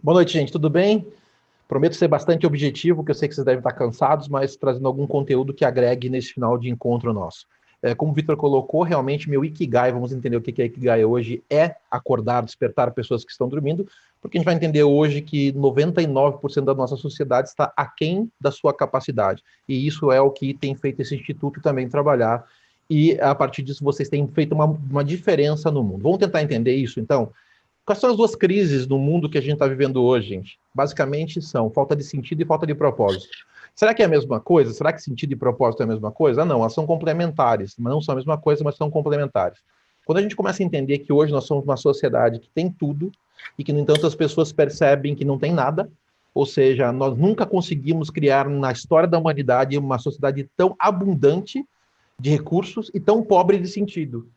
Boa noite, gente. Tudo bem? Prometo ser bastante objetivo, que eu sei que vocês devem estar cansados, mas trazendo algum conteúdo que agregue nesse final de encontro nosso. Como o Vitor colocou, realmente meu Ikigai, vamos entender o que é Ikigai hoje, é acordar, despertar pessoas que estão dormindo, porque a gente vai entender hoje que 99% da nossa sociedade está aquém da sua capacidade. E isso é o que tem feito esse instituto também trabalhar. E a partir disso vocês têm feito uma diferença no mundo. Vamos tentar entender isso, então? Quais são as duas crises no mundo que a gente está vivendo hoje, gente? Basicamente são falta de sentido e falta de propósito. Será que é a mesma coisa? Será que sentido e propósito é a mesma coisa? Ah, não, elas são complementares. Mas não são a mesma coisa, mas são complementares. Quando a gente começa a entender que hoje nós somos uma sociedade que tem tudo e que, no entanto, as pessoas percebem que não tem nada, ou seja, nós nunca conseguimos criar na história da humanidade uma sociedade tão abundante de recursos e tão pobre de sentido.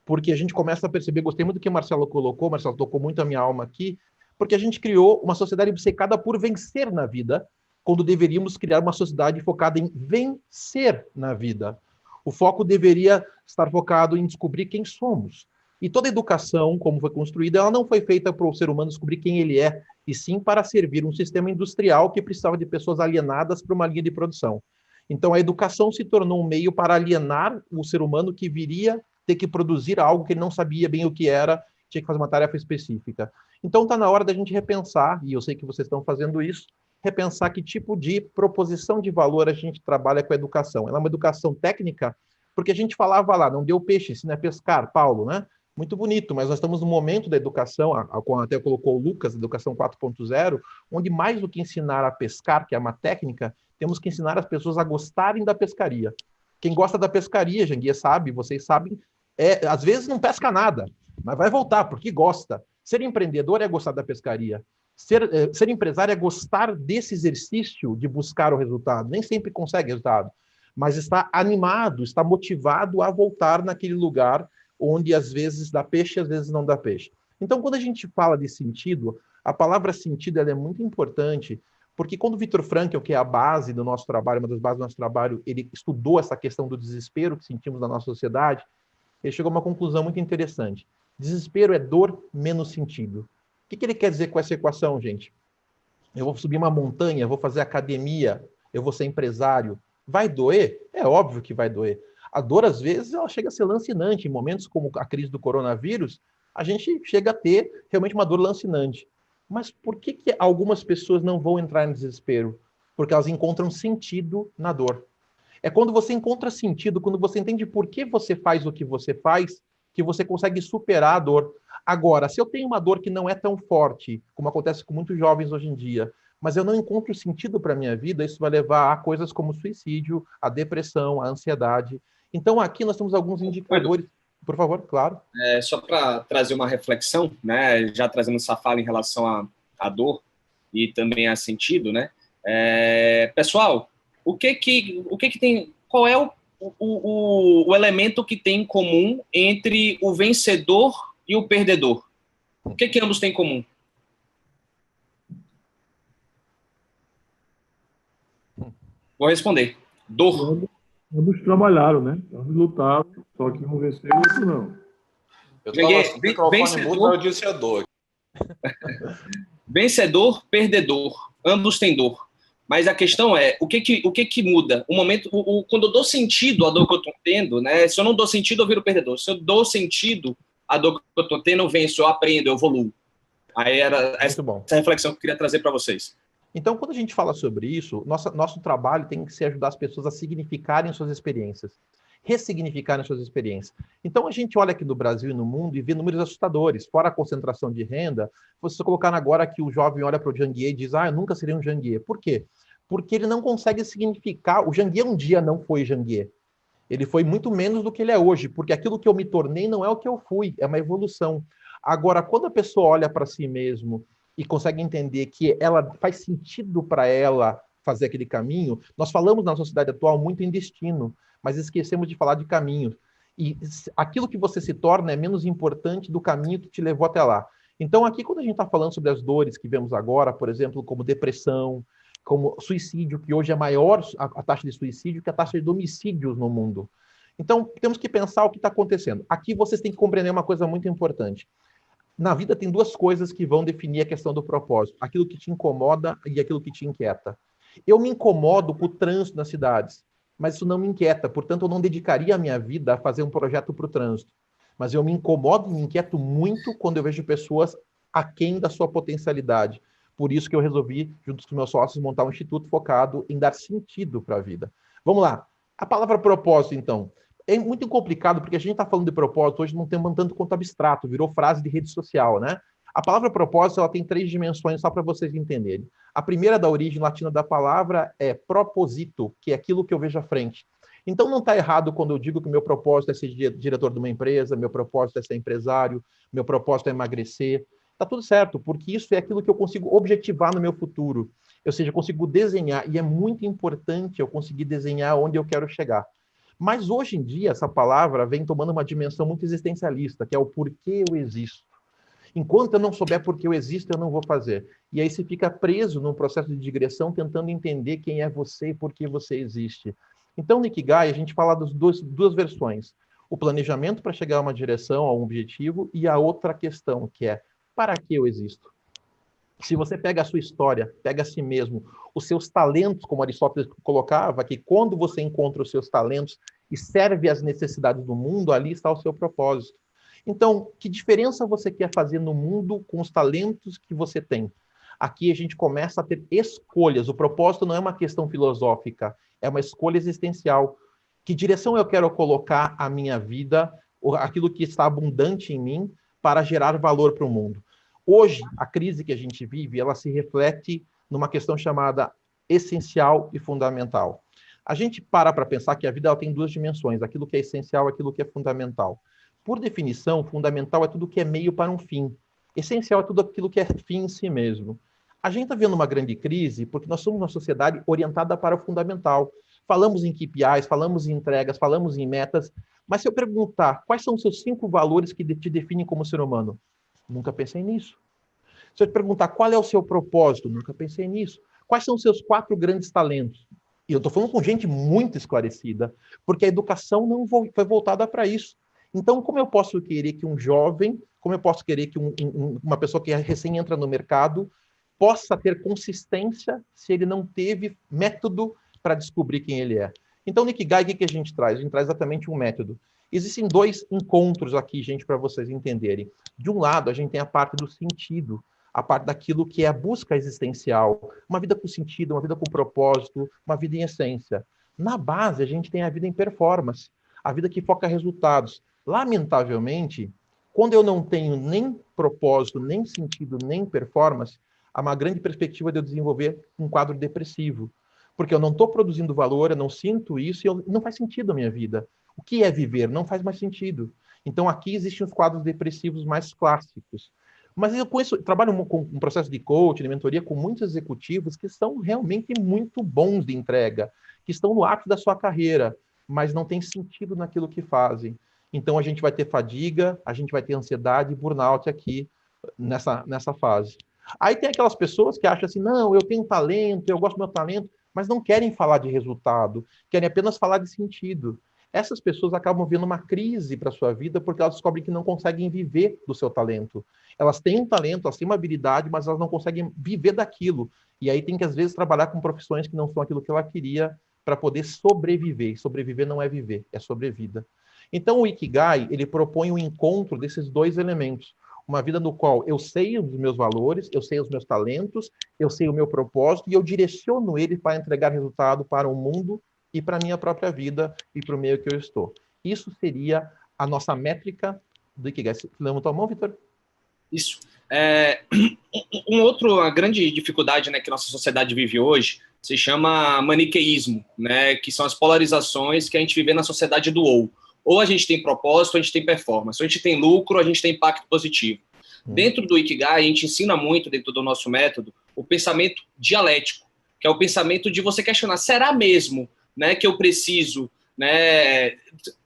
Porque a gente começa a perceber, gostei muito do que o Marcelo colocou, Marcelo tocou muito a minha alma aqui, porque a gente criou uma sociedade obcecada por vencer na vida, quando deveríamos criar uma sociedade focada em vencer na vida. O foco deveria estar focado em descobrir quem somos. E toda educação, como foi construída, ela não foi feita para o ser humano descobrir quem ele é, e sim para servir um sistema industrial que precisava de pessoas alienadas para uma linha de produção. Então, a educação se tornou um meio para alienar o ser humano que viria ter que produzir algo que ele não sabia bem o que era, tinha que fazer uma tarefa específica. Então está na hora da gente repensar, e eu sei que vocês estão fazendo isso, repensar que tipo de proposição de valor a gente trabalha com a educação. Ela é uma educação técnica, porque a gente falava lá, não deu peixe, ensina a pescar, Paulo, né? Muito bonito, mas nós estamos no momento da educação, até colocou o Lucas, educação 4.0, onde mais do que ensinar a pescar, que é uma técnica, temos que ensinar as pessoas a gostarem da pescaria. Quem gosta da pescaria, Janguia sabe, vocês sabem, às vezes não pesca nada, mas vai voltar, porque gosta. Ser empreendedor é gostar da pescaria. Ser empresário é gostar desse exercício de buscar o resultado. Nem sempre consegue resultado, mas está animado, está motivado a voltar naquele lugar onde às vezes dá peixe, às vezes não dá peixe. Então, quando a gente fala de sentido, a palavra sentido ela é muito importante, porque quando o Viktor Frankl, que é a base do nosso trabalho, uma das bases do nosso trabalho, ele estudou essa questão do desespero que sentimos na nossa sociedade, ele chegou a uma conclusão muito interessante. Desespero é dor menos sentido. O que ele quer dizer com essa equação, gente? Eu vou subir uma montanha, vou fazer academia, eu vou ser empresário. Vai doer? É óbvio que vai doer. A dor, às vezes, ela chega a ser lancinante. Em momentos como a crise do coronavírus, a gente chega a ter realmente uma dor lancinante. Mas por que algumas pessoas não vão entrar em desespero? Porque elas encontram sentido na dor. É quando você encontra sentido, quando você entende por que você faz o que você faz, que você consegue superar a dor. Agora, se eu tenho uma dor que não é tão forte, como acontece com muitos jovens hoje em dia, mas eu não encontro sentido para a minha vida, isso vai levar a coisas como suicídio, a depressão, a ansiedade. Então, aqui nós temos alguns indicadores. Por favor, claro. Só para trazer uma reflexão, né, já trazendo essa fala em relação à dor e também a sentido, né? Pessoal, o que tem? Qual é o elemento que tem em comum entre o vencedor e o perdedor? O que ambos têm em comum? Vou responder. Dor. Ambos trabalharam, né? Ambos lutaram, só que um venceu e o outro não. Eu estava com o microfone mudo, mas eu disse a dor. Vencedor, perdedor. Ambos têm dor. Mas a questão é, o que muda? O momento, quando eu dou sentido à dor que eu estou tendo, né? Se eu não dou sentido, eu viro perdedor. Se eu dou sentido à dor que eu estou tendo, eu venço, eu aprendo, eu evoluo. Aí era essa reflexão que eu queria trazer para vocês. Então, quando a gente fala sobre isso, nosso trabalho tem que ser ajudar as pessoas a significarem suas experiências, ressignificarem suas experiências. Então, a gente olha aqui no Brasil e no mundo e vê números assustadores. Fora a concentração de renda, você colocar agora que o jovem olha para o Janguier e diz, eu nunca seria um Janguier. Por quê? Porque ele não consegue significar. O Janguier um dia não foi Janguier. Ele foi muito menos do que ele é hoje, porque aquilo que eu me tornei não é o que eu fui, é uma evolução. Agora, quando a pessoa olha para si mesmo e consegue entender que ela faz sentido para ela fazer aquele caminho, nós falamos na sociedade atual muito em destino, mas esquecemos de falar de caminho. E aquilo que você se torna é menos importante do caminho que te levou até lá. Então, aqui, quando a gente está falando sobre as dores que vemos agora, por exemplo, como depressão, como suicídio, que hoje é maior a taxa de suicídio que a taxa de homicídios no mundo. Então, temos que pensar o que está acontecendo. Aqui vocês têm que compreender uma coisa muito importante. Na vida tem duas coisas que vão definir a questão do propósito. Aquilo que te incomoda e aquilo que te inquieta. Eu me incomodo com o trânsito nas cidades, mas isso não me inquieta. Portanto, eu não dedicaria a minha vida a fazer um projeto para o trânsito. Mas eu me incomodo e me inquieto muito quando eu vejo pessoas aquém da sua potencialidade. Por isso que eu resolvi, junto com meus sócios, montar um instituto focado em dar sentido para a vida. Vamos lá. A palavra propósito, então. É muito complicado, porque a gente está falando de propósito, hoje não tem um tanto quanto abstrato, virou frase de rede social, né? A palavra propósito, ela tem 3 dimensões, só para vocês entenderem. A primeira, da origem latina da palavra, é proposito, que é aquilo que eu vejo à frente. Então, não está errado quando eu digo que o meu propósito é ser diretor de uma empresa, meu propósito é ser empresário, meu propósito é emagrecer. Está tudo certo, porque isso é aquilo que eu consigo objetivar no meu futuro. Ou seja, eu consigo desenhar, e é muito importante eu conseguir desenhar onde eu quero chegar. Mas hoje em dia, essa palavra vem tomando uma dimensão muito existencialista, que é o porquê eu existo. Enquanto eu não souber por que eu existo, eu não vou fazer. E aí você fica preso num processo de digressão, tentando entender quem é você e por que você existe. Então, no Ikigai, a gente fala das duas versões. O planejamento para chegar a uma direção, a um objetivo, e a outra questão, que é para que eu existo? Se você pega a sua história, pega a si mesmo, os seus talentos, como Aristóteles colocava, que quando você encontra os seus talentos e serve às necessidades do mundo, ali está o seu propósito. Então, que diferença você quer fazer no mundo com os talentos que você tem? Aqui a gente começa a ter escolhas. O propósito não é uma questão filosófica, é uma escolha existencial. Que direção eu quero colocar a minha vida, aquilo que está abundante em mim, para gerar valor para o mundo? Hoje, a crise que a gente vive, ela se reflete numa questão chamada essencial e fundamental. A gente para pensar que a vida ela tem 2 dimensões, aquilo que é essencial e aquilo que é fundamental. Por definição, fundamental é tudo que é meio para um fim. Essencial é tudo aquilo que é fim em si mesmo. A gente está vendo uma grande crise porque nós somos uma sociedade orientada para o fundamental. Falamos em KPIs, falamos em entregas, falamos em metas, mas se eu perguntar quais são os seus 5 valores que te definem como ser humano, nunca pensei nisso. Se eu te perguntar qual é o seu propósito, nunca pensei nisso. Quais são os seus 4 grandes talentos? E eu estou falando com gente muito esclarecida, porque a educação não foi voltada para isso. Então, como eu posso querer que um jovem, como eu posso querer que uma pessoa que recém entra no mercado possa ter consistência se ele não teve método para descobrir quem ele é? Então, no Ikigai, o que a gente traz? A gente traz exatamente um método. Existem 2 encontros aqui, gente, para vocês entenderem. De um lado, a gente tem a parte do sentido, a parte daquilo que é a busca existencial, uma vida com sentido, uma vida com propósito, uma vida em essência. Na base, a gente tem a vida em performance, a vida que foca em resultados. Lamentavelmente, quando eu não tenho nem propósito, nem sentido, nem performance, há uma grande perspectiva de eu desenvolver um quadro depressivo, porque eu não estou produzindo valor, eu não sinto isso e não faz sentido a minha vida. O que é viver? Não faz mais sentido. Então, aqui existem os quadros depressivos mais clássicos. Mas eu trabalho com um processo de coaching, de mentoria, com muitos executivos que são realmente muito bons de entrega, que estão no ápice da sua carreira, mas não tem sentido naquilo que fazem. Então, a gente vai ter fadiga, a gente vai ter ansiedade e burnout aqui nessa fase. Aí tem aquelas pessoas que acham assim, não, eu tenho talento, eu gosto do meu talento, mas não querem falar de resultado, querem apenas falar de sentido. Essas pessoas acabam vendo uma crise para a sua vida porque elas descobrem que não conseguem viver do seu talento. Elas têm um talento, elas têm uma habilidade, mas elas não conseguem viver daquilo. E aí tem que, às vezes, trabalhar com profissões que não são aquilo que ela queria para poder sobreviver. E sobreviver não é viver, é sobrevida. Então, o Ikigai, ele propõe um encontro desses 2 elementos. Uma vida no qual eu sei os meus valores, eu sei os meus talentos, eu sei o meu propósito e eu direciono ele para entregar resultado para o mundo e para a minha própria vida e para o meio que eu estou. Isso seria a nossa métrica do Ikigai. Levanta a mão, Vitor? Isso. Uma grande dificuldade, né, que nossa sociedade vive hoje se chama maniqueísmo, né, que são as polarizações que a gente vive na sociedade do ou a gente tem propósito, ou a gente tem performance, ou a gente tem lucro, ou a gente tem impacto positivo. Dentro do Ikigai, a gente ensina muito, dentro do nosso método, o pensamento dialético, que é o pensamento de você questionar, será mesmo, né, que eu preciso, né,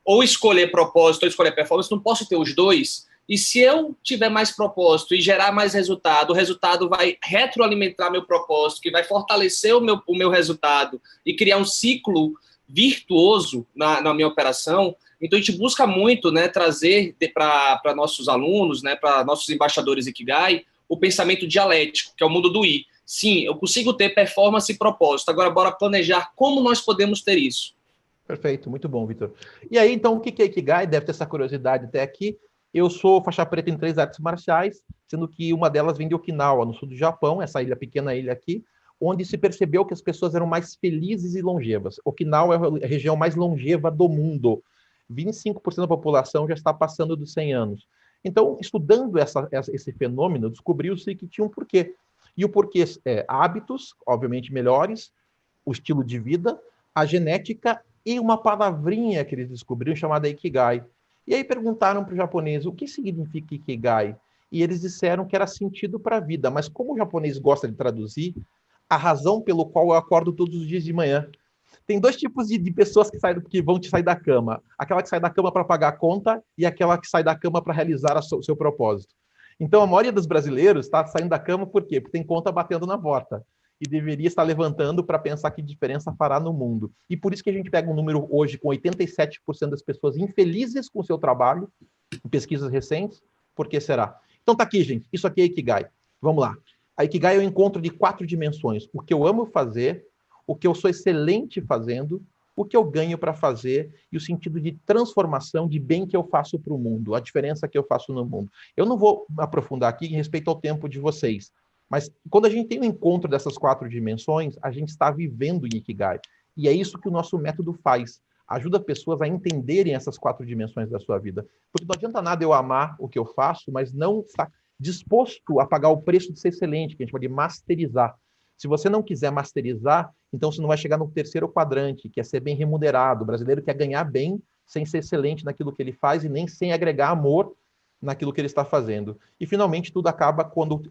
ou escolher propósito ou escolher performance? Não posso ter os 2? E se eu tiver mais propósito e gerar mais resultado, o resultado vai retroalimentar meu propósito, que vai fortalecer o meu resultado e criar um ciclo virtuoso na minha operação. Então, a gente busca muito, né, trazer para nossos alunos, né, para nossos embaixadores Ikigai, o pensamento dialético, que é o mundo do I. Sim, eu consigo ter performance e propósito. Agora, bora planejar como nós podemos ter isso. Perfeito, muito bom, Vitor. E aí, então, o que é Ikigai? Deve ter essa curiosidade até aqui. Eu sou faixa preta em 3 artes marciais, sendo que uma delas vem de Okinawa, no sul do Japão, essa ilha, pequena ilha aqui, onde se percebeu que as pessoas eram mais felizes e longevas. Okinawa é a região mais longeva do mundo. 25% da população já está passando dos 100 anos. Então, estudando esse fenômeno, descobriu-se que tinha um porquê. E o porquê é hábitos, obviamente, melhores, o estilo de vida, a genética e uma palavrinha que eles descobriram chamada Ikigai. E aí perguntaram para o japonês o que significa Ikigai. E eles disseram que era sentido para a vida. Mas como o japonês gosta de traduzir, a razão pelo qual eu acordo todos os dias de manhã. Tem 2 tipos de pessoas que vão te sair da cama. Aquela que sai da cama para pagar a conta e aquela que sai da cama para realizar o seu propósito. Então, a maioria dos brasileiros está saindo da cama por quê? Porque tem conta batendo na porta. E deveria estar levantando para pensar que diferença fará no mundo. E por isso que a gente pega um número hoje com 87% das pessoas infelizes com o seu trabalho, em pesquisas recentes. Por que será? Então tá aqui, gente. Isso aqui é Ikigai. Vamos lá. A Ikigai é o encontro de 4 dimensões. O que eu amo fazer, o que eu sou excelente fazendo, o que eu ganho para fazer e o sentido de transformação, de bem que eu faço para o mundo, a diferença que eu faço no mundo. Eu não vou me aprofundar aqui em respeito ao tempo de vocês, mas quando a gente tem um encontro dessas 4 dimensões, a gente está vivendo em Ikigai. E é isso que o nosso método faz. Ajuda pessoas a entenderem essas 4 dimensões da sua vida. Porque não adianta nada eu amar o que eu faço, mas não estar disposto a pagar o preço de ser excelente, que a gente chama de masterizar. Se você não quiser masterizar, então você não vai chegar no 3º quadrante, que é ser bem remunerado. O brasileiro quer ganhar bem sem ser excelente naquilo que ele faz e nem sem agregar amor naquilo que ele está fazendo. E, finalmente, tudo acaba quando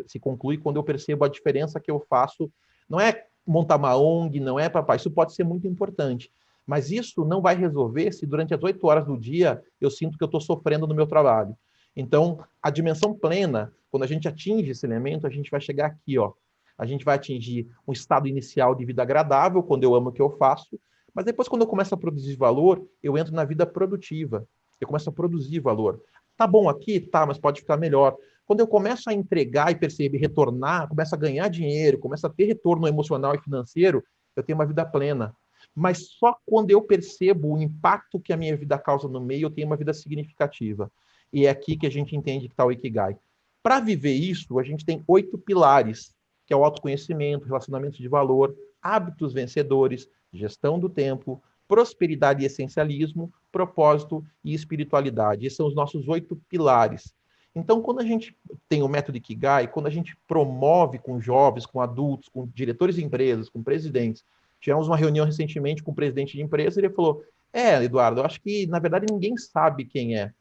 se conclui quando eu percebo a diferença que eu faço. Não é montar uma ONG, não é, papai, isso pode ser muito importante. Mas isso não vai resolver se durante as 8 horas do dia eu sinto que eu estou sofrendo no meu trabalho. Então, a dimensão plena, quando a gente atinge esse elemento, a gente vai chegar aqui, ó. A gente vai atingir um estado inicial de vida agradável, quando eu amo o que eu faço, mas depois, quando eu começo a produzir valor, eu entro na vida produtiva. Eu começo a produzir valor. Tá bom aqui? Tá, mas pode ficar melhor. Quando eu começo a entregar e perceber, retornar, começo a ganhar dinheiro, começo a ter retorno emocional e financeiro, eu tenho uma vida plena. Mas só quando eu percebo o impacto que a minha vida causa no meio, eu tenho uma vida significativa. E é aqui que a gente entende que está o Ikigai. Para viver isso, a gente tem 8 pilares, que é o autoconhecimento, relacionamento de valor, hábitos vencedores, gestão do tempo, prosperidade e essencialismo, propósito e espiritualidade. Esses são os nossos 8 pilares. Então, quando a gente tem o método Ikigai, quando a gente promove com jovens, com adultos, com diretores de empresas, com presidentes, tivemos uma reunião recentemente com o presidente de empresa e ele falou, Eduardo, eu acho que, na verdade, ninguém sabe quem é.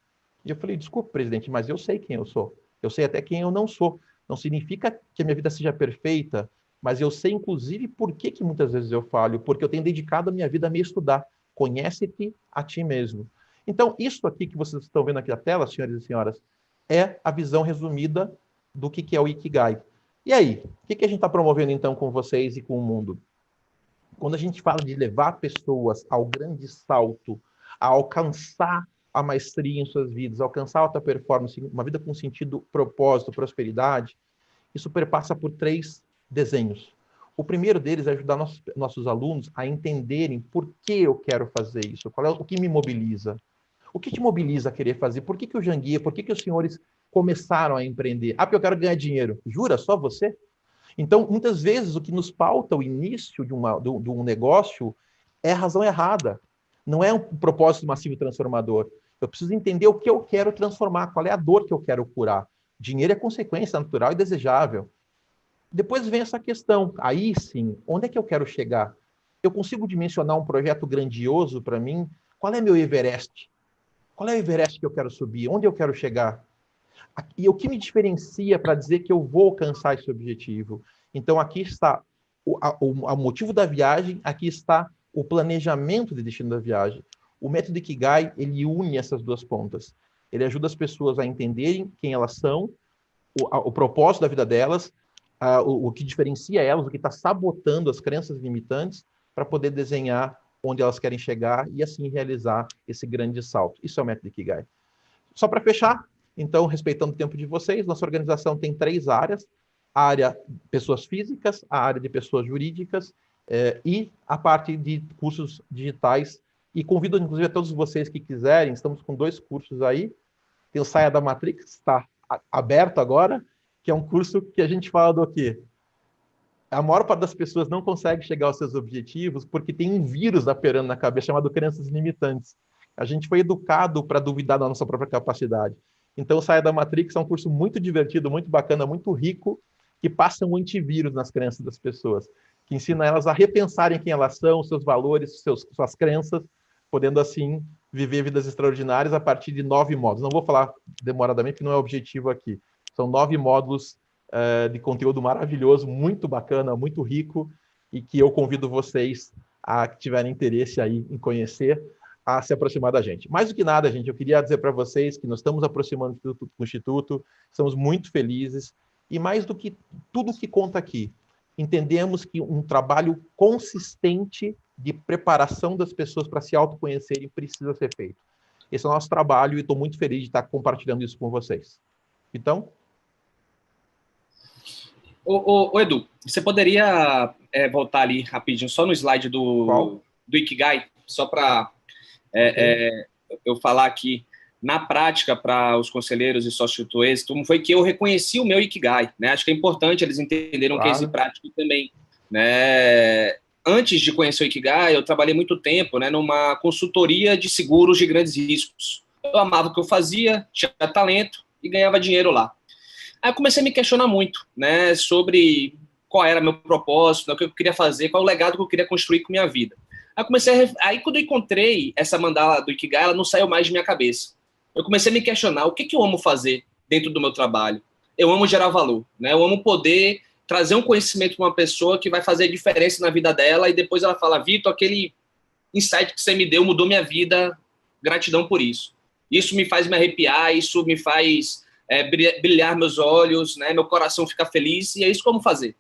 E eu falei, desculpe, presidente, mas eu sei quem eu sou. Eu sei até quem eu não sou. Não significa que a minha vida seja perfeita, mas eu sei, inclusive, por que muitas vezes eu falho, porque eu tenho dedicado a minha vida a me estudar. Conhece-te a ti mesmo. Então, isso aqui que vocês estão vendo aqui na tela, senhores e senhoras, é a visão resumida do que é o Ikigai. E aí, o que a gente está promovendo, então, com vocês e com o mundo? Quando a gente fala de levar pessoas ao grande salto, a alcançar a maestria em suas vidas, alcançar alta performance, uma vida com sentido, propósito, prosperidade, isso perpassa por 3 desenhos. O primeiro deles é ajudar nossos alunos a entenderem por que eu quero fazer isso, qual é o que me mobiliza. O que te mobiliza a querer fazer? Por que o Janguia, por que os senhores começaram a empreender? Ah, porque eu quero ganhar dinheiro. Jura? Só você? Então, muitas vezes, o que nos pauta o início de um negócio é a razão errada. Não é um propósito massivo e transformador. Eu preciso entender o que eu quero transformar, qual é a dor que eu quero curar. Dinheiro é consequência natural e desejável. Depois vem essa questão. Aí sim, onde é que eu quero chegar? Eu consigo dimensionar um projeto grandioso para mim? Qual é meu Everest? Qual é o Everest que eu quero subir? Onde eu quero chegar? E o que me diferencia para dizer que eu vou alcançar esse objetivo? Então, aqui está o motivo da viagem, aqui está o planejamento de destino da viagem. O método Ikigai, ele une essas 2 pontas. Ele ajuda as pessoas a entenderem quem elas são, o propósito da vida delas, o que diferencia elas, o que está sabotando as crenças limitantes, para poder desenhar onde elas querem chegar e assim realizar esse grande salto. Isso é o método Ikigai. Só para fechar, então, respeitando o tempo de vocês, nossa organização tem 3 áreas: a área de pessoas físicas, a área de pessoas jurídicas e a parte de cursos digitais. E convido, inclusive, a todos vocês que quiserem, estamos com 2 cursos aí. Tem o Saia da Matrix, que está aberto agora, que é um curso que a gente fala do quê? A maior parte das pessoas não consegue chegar aos seus objetivos porque tem um vírus operando na cabeça chamado crenças limitantes. A gente foi educado para duvidar da nossa própria capacidade. Então, o Saia da Matrix é um curso muito divertido, muito bacana, muito rico, que passa um antivírus nas crenças das pessoas, que ensina elas a repensarem quem elas são, seus valores, suas crenças, podendo, assim, viver vidas extraordinárias a partir de 9 módulos. Não vou falar demoradamente, porque não é o objetivo aqui. São 9 módulos de conteúdo maravilhoso, muito bacana, muito rico, e que eu convido vocês a que tiverem interesse aí em conhecer, a se aproximar da gente. Mais do que nada, gente, eu queria dizer para vocês que nós estamos aproximando do Instituto, estamos muito felizes, e mais do que tudo que conta aqui, entendemos que um trabalho consistente de preparação das pessoas para se autoconhecerem precisa ser feito. Esse é o nosso trabalho e estou muito feliz de estar compartilhando isso com vocês. Então... Ô, Edu, você poderia voltar ali rapidinho, só no slide do Ikigai, só para eu falar aqui, na prática, para os conselheiros e sócios do êxito, como foi que eu reconheci o meu Ikigai, né? Acho que é importante eles entenderem o case prático também, né? Antes de conhecer o Ikigai, eu trabalhei muito tempo, né, numa consultoria de seguros de grandes riscos. Eu amava o que eu fazia, tinha talento e ganhava dinheiro lá. Aí eu comecei a me questionar muito, né, sobre qual era meu propósito, né, o que eu queria fazer, qual o legado que eu queria construir com minha vida. Aí quando eu encontrei essa mandala do Ikigai, ela não saiu mais de minha cabeça. Eu comecei a me questionar o que eu amo fazer dentro do meu trabalho. Eu amo gerar valor, né? Eu amo poder trazer um conhecimento para uma pessoa que vai fazer diferença na vida dela e depois ela fala, Vitor, aquele insight que você me deu mudou minha vida, gratidão por isso. Isso me faz me arrepiar, isso me faz brilhar meus olhos, né? Meu coração fica feliz e é isso que eu amo fazer.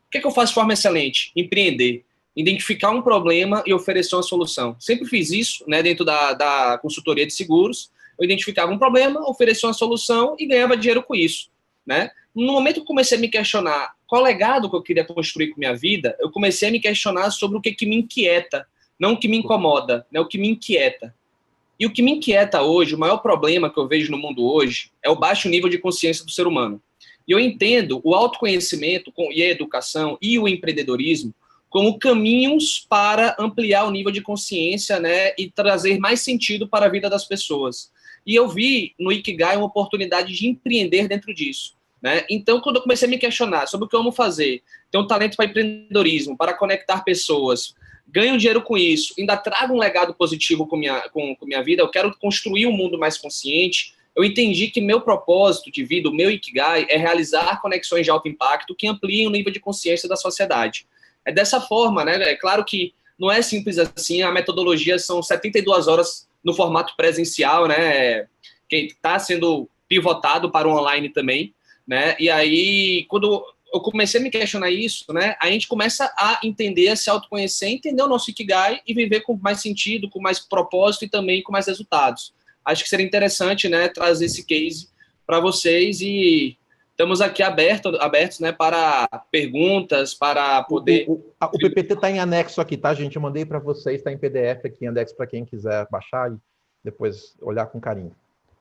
O que eu faço de forma excelente? Empreender. Identificar um problema e oferecer uma solução. Sempre fiz isso, né, dentro da consultoria de seguros. Eu identificava um problema, oferecia uma solução e ganhava dinheiro com isso, né? No momento que eu comecei a me questionar qual legado que eu queria construir com minha vida, eu comecei a me questionar sobre o que me inquieta, não o que me incomoda, né, o que me inquieta. E o que me inquieta hoje, o maior problema que eu vejo no mundo hoje, é o baixo nível de consciência do ser humano. E eu entendo o autoconhecimento e a educação e o empreendedorismo como caminhos para ampliar o nível de consciência, né, e trazer mais sentido para a vida das pessoas. E eu vi no Ikigai uma oportunidade de empreender dentro disso, né? Então, quando eu comecei a me questionar sobre o que eu amo fazer, tenho um talento para empreendedorismo, para conectar pessoas, ganho dinheiro com isso, ainda trago um legado positivo com minha vida, eu quero construir um mundo mais consciente, eu entendi que meu propósito de vida, o meu Ikigai, é realizar conexões de alto impacto que ampliem o nível de consciência da sociedade. É dessa forma, né? É claro que não é simples assim, a metodologia são 72 horas no formato presencial, né? Que está sendo pivotado para o online também, né? E aí, quando eu comecei a me questionar isso, né? A gente começa a entender, a se autoconhecer, entender o nosso Ikigai e viver com mais sentido, com mais propósito e também com mais resultados. Acho que seria interessante, né, trazer esse case para vocês e estamos aqui abertos, né, para perguntas, para poder... O PPT está em anexo aqui, tá, gente? Eu mandei para vocês, está em PDF aqui em anexo para quem quiser baixar e depois olhar com carinho.